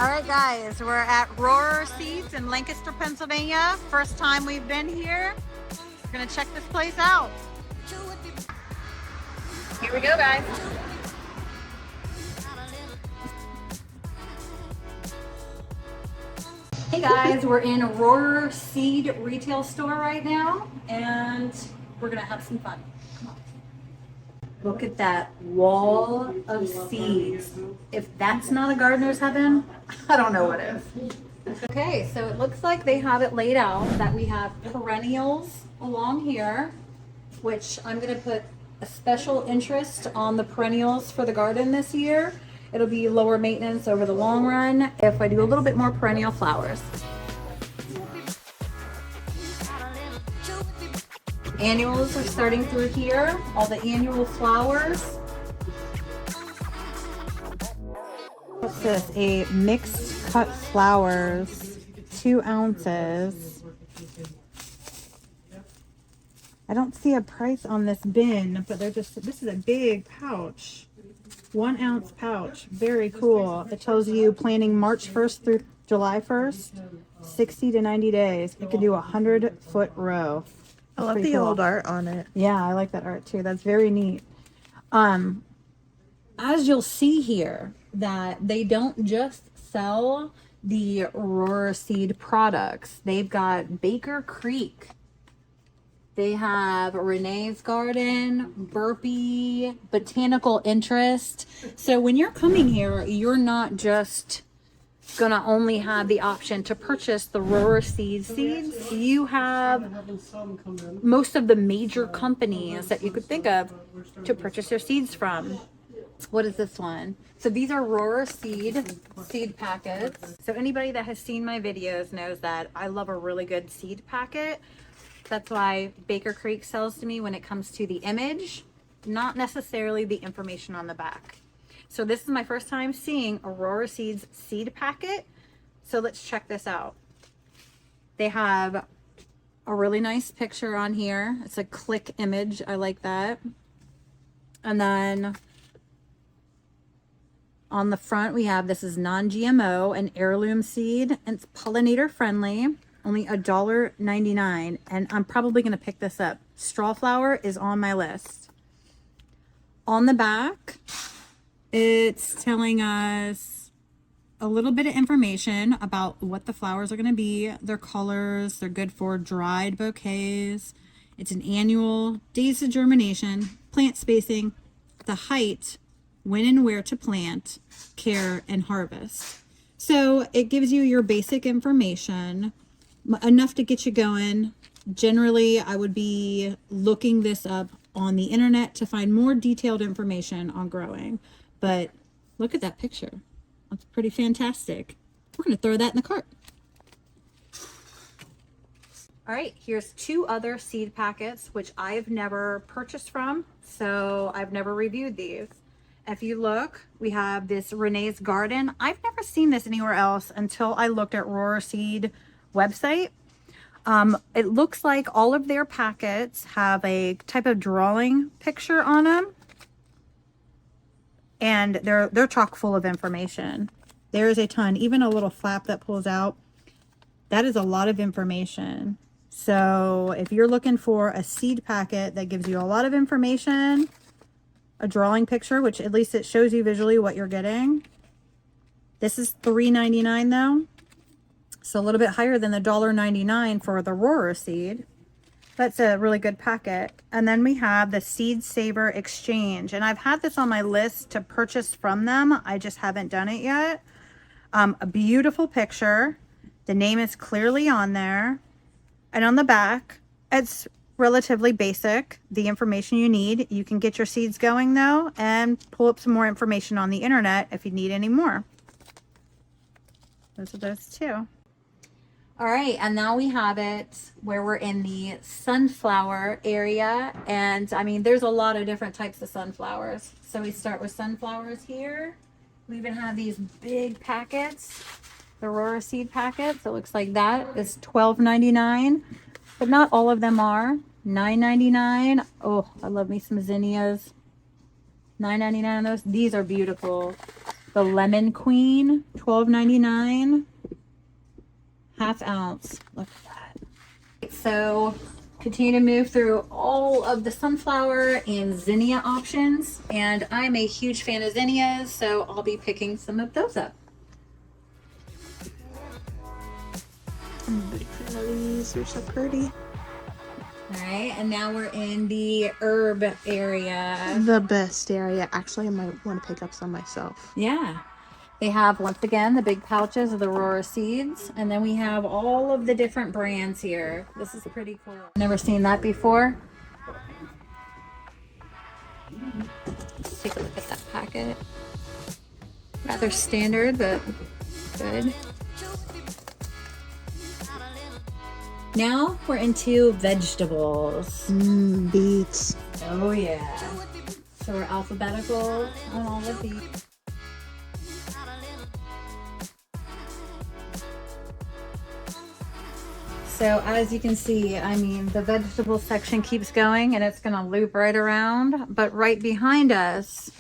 All right, guys, we're at Roarer Seeds in Lancaster, Pennsylvania. First time we've been here. We're gonna check this place out. Here we go, guys. Hey guys, we're in Roarer Seed retail store right now, and we're gonna have some fun. Come on. Look at that wall of seeds. If that's not a gardener's heaven, I don't know what is. Okay, so it looks like they have it laid out that we have perennials along here, which I'm gonna put a special interest on the perennials for the garden this year. It'll be lower maintenance over the long run if I do a little bit more perennial flowers. Annuals are starting through here, all the annual flowers. What's this? A mixed cut flowers, 2 ounces. I don't see a price on this bin, but this is a big pouch. 1 ounce pouch. Very cool. It tells you planting March 1st through July 1st, 60 to 90 days. It can do a 100-foot row. I love the old art on it. Yeah, I like that art too. That's very neat. As you'll see here, that they don't just sell the Roarer Seed products. They've got Baker Creek. They have Renee's Garden, Burpee, Botanical Interest. So when you're coming here, you're not just gonna only have the option to purchase the Roarer seeds. You have most of the major companies that you could think of to purchase your seeds from. What is this one? So these are Roarer seed packets. So anybody that has seen my videos knows that I love a really good seed packet. That's why Baker Creek sells to me when it comes to the image, not necessarily the information on the back. So this is my first time seeing a Roarer Seeds seed packet. So let's check this out. They have a really nice picture on here. It's a click image. I like that. And then on the front we have, this is non-GMO, an heirloom seed, and it's pollinator friendly. Only $1.99, and I'm probably going to pick this up. Straw flower is on my list. On the back, it's telling us a little bit of information about what the flowers are going to be, their colors. They're good for dried bouquets. It's an annual, days of germination, plant spacing, the height, when and where to plant, care, and harvest. So it gives you your basic information, enough to get you going. Generally, I would be looking this up on the internet to find more detailed information on growing. But look at that picture. That's pretty fantastic. We're going to throw that in the cart. All right, here's 2 other seed packets, which I've never purchased from, so I've never reviewed these. If you look, we have this Renee's Garden. I've never seen this anywhere else until I looked at Roarer Seed website. It looks like all of their packets have a type of drawing picture on them, and they're chock full of information. There is a ton, even a little flap that pulls out. That is a lot of information. So if you're looking for a seed packet that gives you a lot of information, a drawing picture, which at least it shows you visually what you're getting. This is $3.99 though. So a little bit higher than the $1.99 for the Roarer seed. That's a really good packet. And then we have the Seed Saver Exchange. And I've had this on my list to purchase from them. I just haven't done it yet. A beautiful picture. The name is clearly on there. And on the back, it's relatively basic. The information you need. You can get your seeds going though and pull up some more information on the internet if you need any more. Those are those 2. All right, and now we have it where we're in the sunflower area. And I mean, there's a lot of different types of sunflowers. So we start with sunflowers here. We even have these big packets, the Roarer seed packets. It looks like that is $12.99. but not all of them are. $9.99. Oh, I love me some zinnias. $9.99 on those. These are beautiful. The Lemon Queen, $12.99. Half ounce. Look at that. So continue to move through all of the sunflower and zinnia options. And I'm a huge fan of zinnias, so I'll be picking some of those up. I'm a big fan of these. They're so pretty. All right, and now we're in the herb area. The best area. Actually, I might want to pick up some myself. Yeah. They have, once again, the big pouches of the Aurora seeds. And then we have all of the different brands here. This is pretty cool. Never seen that before. Let's take a look at that packet. Rather standard, but good. Now we're into vegetables. Beets. Oh yeah. So we're alphabetical on all of these. So as you can see, I mean, the vegetable section keeps going and it's gonna loop right around, but right behind us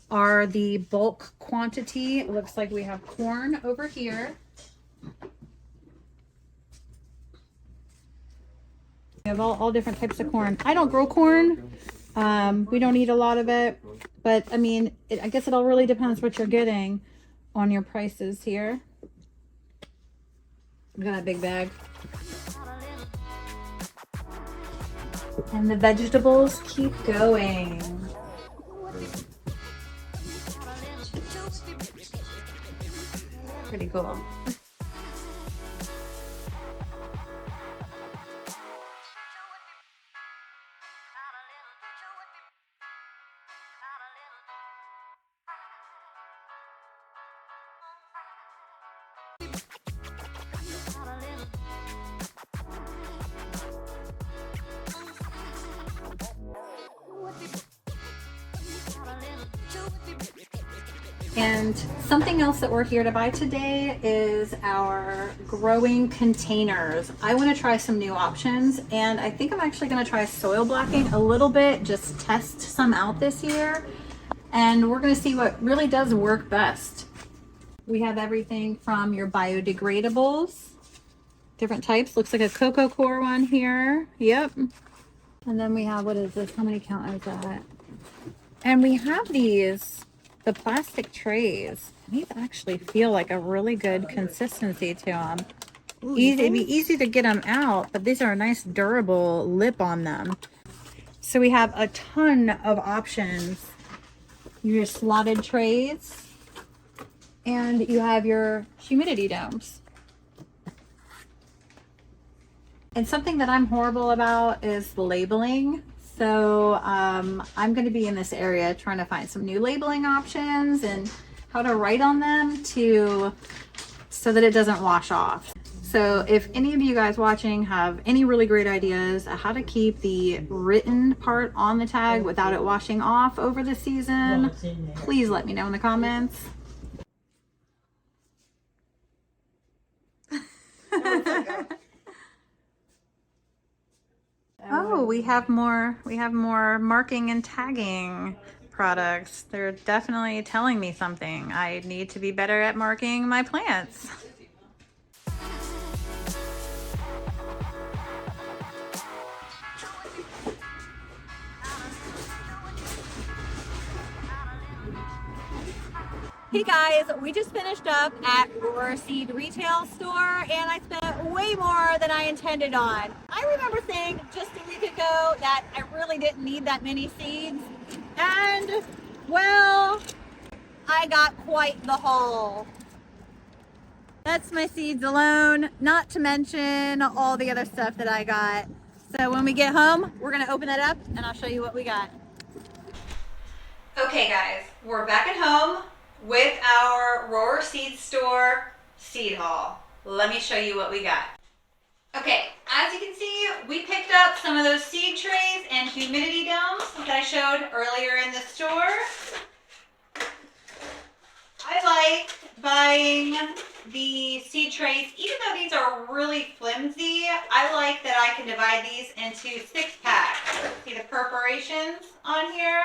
are the bulk quantity. It looks like we have corn over here. We have all different types of corn. I don't grow corn. We don't eat a lot of it, but I mean, I guess it all really depends what you're getting on your prices here. Look at that big bag. And the vegetables keep going. Pretty cool. And something else that we're here to buy today is our growing containers. I want to try some new options, and I think I'm actually going to try soil blocking a little bit, just test some out this year, and we're going to see what really does work best. We have everything from your biodegradables, different types. Looks like a cocoa core one here. Yep. And then we have, what is this? How many count is that? And we have these, the plastic trays. These actually feel like a really good consistency to them. Ooh, It'd be easy to get them out, but these are a nice durable lip on them. So we have a ton of options. Your slotted trays, and you have your humidity domes. And something that I'm horrible about is labeling. So I'm going to be in this area trying to find some new labeling options and how to write on them so that it doesn't wash off. So if any of you guys watching have any really great ideas on how to keep the written part on the tag without it washing off over the season, please let me know in the comments. Oh, we have more marking and tagging products. They're definitely telling me something. I need to be better at marking my plants. Hey guys, we just finished up at Aurora Seed Retail Store and I spent way more than I intended on. I remember saying just a week ago that I really didn't need that many seeds, and well, I got quite the haul. That's my seeds alone, not to mention all the other stuff that I got. So when we get home, we're gonna open that up and I'll show you what we got. Okay guys, we're back at home with our Aurora Seed Store seed haul. Let me show you what we got. Okay, as you can see, we picked up some of those seed trays and humidity domes that I showed earlier in the store. I like buying the seed trays, even though these are really flimsy. I like that I can divide these into 6-packs. See the perforations on here?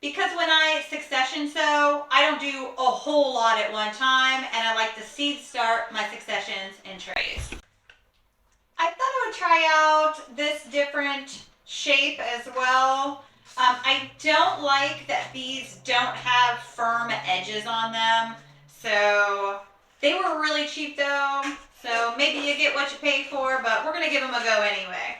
Because when I succession sow, I don't do a whole lot at one time, and I like to seed start my successions in trays. I thought I would try out this different shape as well. I don't like that these don't have firm edges on them. So they were really cheap though. So maybe you get what you pay for, but we're gonna give them a go anyway.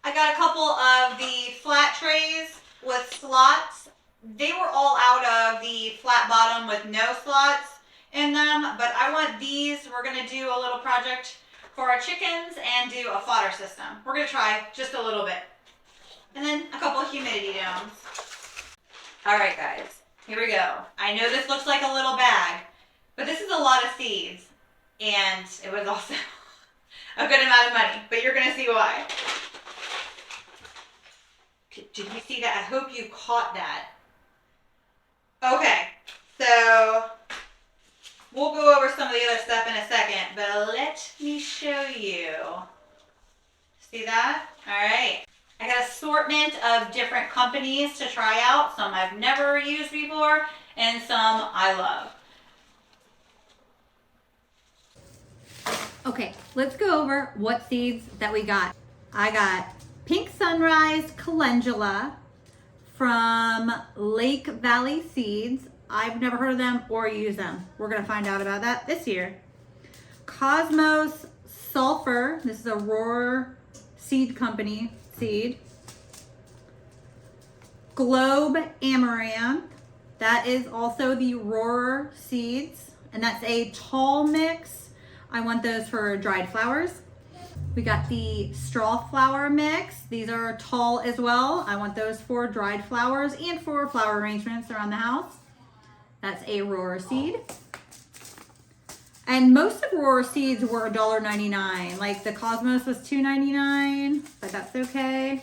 I got a couple of the flat trays with slots. They were all out of the flat bottom with no slots in them, but I want these. We're gonna do a little project for our chickens and do a fodder system. We're gonna try just a little bit. And then a couple of humidity domes. All right, guys, here we go. I know this looks like a little bag, but this is a lot of seeds. And it was also a good amount of money, but you're gonna see why. Did you see that? I hope you caught that. Okay, so we'll go over some of the other stuff in a second, but let me show you. See that? All right. I got an assortment of different companies to try out. Some I've never used before, and some I love. Okay, let's go over what seeds that we got. I got Pink Sunrise Calendula from Lake Valley Seeds. I've never heard of them or used them. We're gonna find out about that this year. Cosmos Sulfur. This is a Roar Seed Company seed. Globe Amaranth. That is also the Roar seeds, and that's a tall mix. I want those for dried flowers. We got the straw flower mix. These are tall as well. I want those for dried flowers and for flower arrangements around the house. That's a Roar seed. And most of Roar seeds were $1.99. Like the Cosmos was $2.99, but that's okay.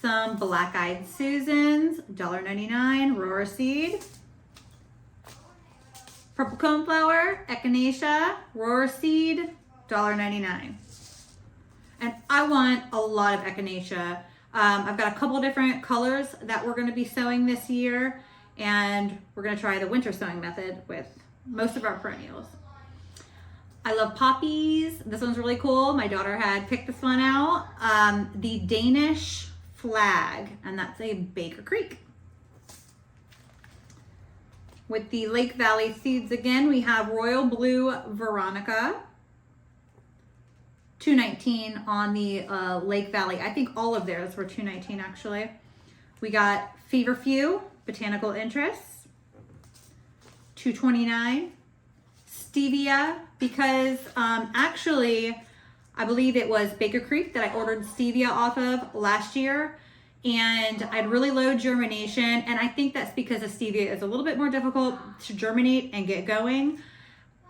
Some Black-Eyed Susans, $1.99, Roar seed. Purple Coneflower, Echinacea, Roar seed, $1.99. And I want a lot of Echinacea. I've got a couple different colors that we're gonna be sowing this year, and we're gonna try the winter sowing method with most of our perennials. I love poppies. This one's really cool. My daughter had picked this one out. The Danish Flag, and that's a Baker Creek. With the Lake Valley seeds again, we have Royal Blue Veronica. $2.19 on the Lake Valley. I think all of theirs were $2.19 actually. We got Feverfew, Botanical Interests, $2.29. Stevia, because actually I believe it was Baker Creek that I ordered stevia off of last year, and I had really low germination, and I think that's because the stevia is a little bit more difficult to germinate and get going.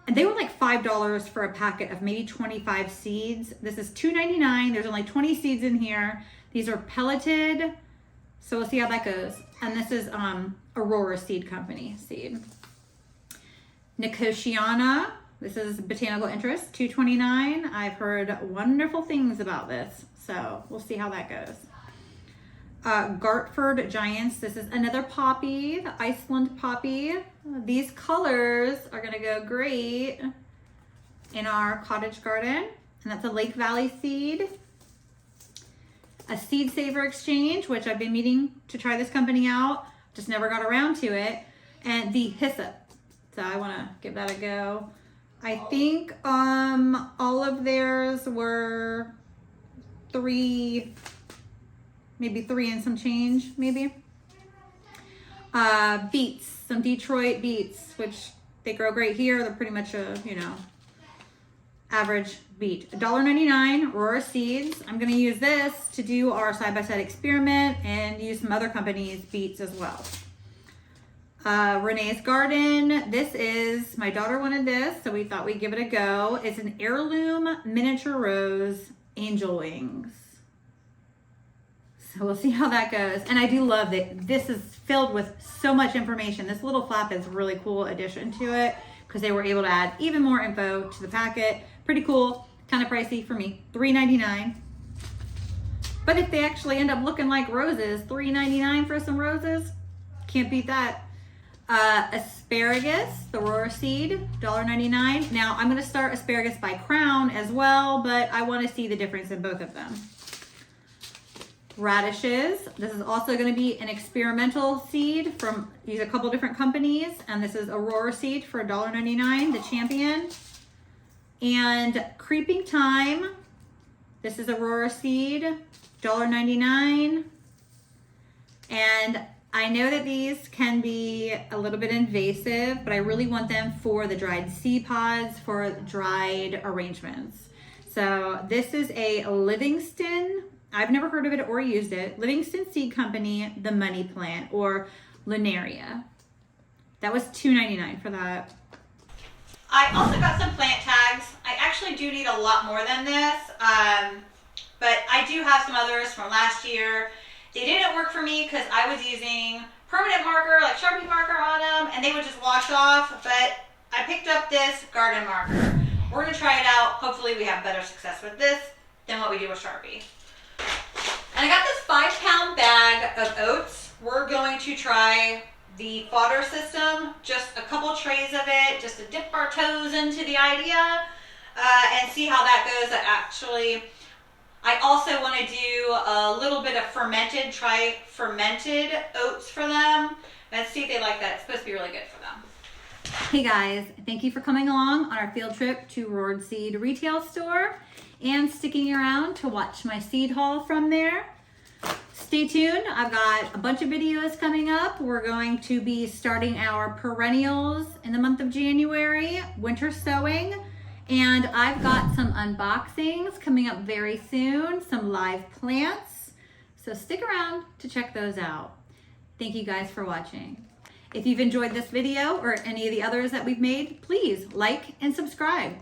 And they were like $5 for a packet of maybe 25 seeds. This is $2.99. There's only 20 seeds in here. These are pelleted, so we'll see how that goes. And this is Aurora Seed Company seed. Nicotiana, this is Botanical Interest, $2.29. I've heard wonderful things about this, so we'll see how that goes. Gartford Giants, this is another poppy, the Iceland poppy. These colors are gonna go great in our cottage garden, and that's a Lake Valley seed. A Seed Saver Exchange, which I've been meaning to try this company out, just never got around to it, and the Hyssop. So I wanna give that a go. I think all of theirs were maybe three and some change, maybe. Beets, some Detroit beets, which they grow great here. They're pretty much a, average beet. $1.99, Aurora Seeds. I'm gonna use this to do our side-by-side experiment and use some other companies' beets as well. Renee's Garden. This is, my daughter wanted this, so we thought we'd give it a go. It's an heirloom miniature rose angel wings. So we'll see how that goes. And I do love that this is filled with so much information. This little flap is a really cool addition to it because they were able to add even more info to the packet. Pretty cool, kind of pricey for me, $3.99. But if they actually end up looking like roses, $3.99 for some roses, can't beat that. Asparagus, the Aurora seed, $1.99. Now I'm gonna start asparagus by crown as well, but I wanna see the difference in both of them. Radishes, this is also gonna be an experimental seed from, these are a couple different companies, and this is Aurora seed for $1.99, the champion. And creeping thyme, this is Aurora seed, $1.99. And I know that these can be a little bit invasive, but I really want them for the dried seed pods, for dried arrangements. So this is a Livingston, I've never heard of it or used it, Livingston Seed Company, the money plant, or Lunaria. That was $2.99 for that. I also got some plant tags. I actually do need a lot more than this, but I do have some others from last year. They didn't work for me because I was using permanent marker, like Sharpie marker on them, and they would just wash off, but I picked up this garden marker. We're gonna try it out. Hopefully we have better success with this than what we do with Sharpie. And I got this 5-pound bag of oats. We're going to try the fodder system, just a couple trays of it, just to dip our toes into the idea and see how that goes. I also want to do a little bit of try fermented oats for them and see if they like that. It's supposed to be really good for them. Hey guys, thank you for coming along on our field trip to Roared Seed Retail Store and sticking around to watch my seed haul from there. Stay tuned, I've got a bunch of videos coming up. We're going to be starting our perennials in the month of January, winter sowing. And I've got some unboxings coming up very soon, some live plants. So stick around to check those out. Thank you guys for watching. If you've enjoyed this video or any of the others that we've made, please like and subscribe.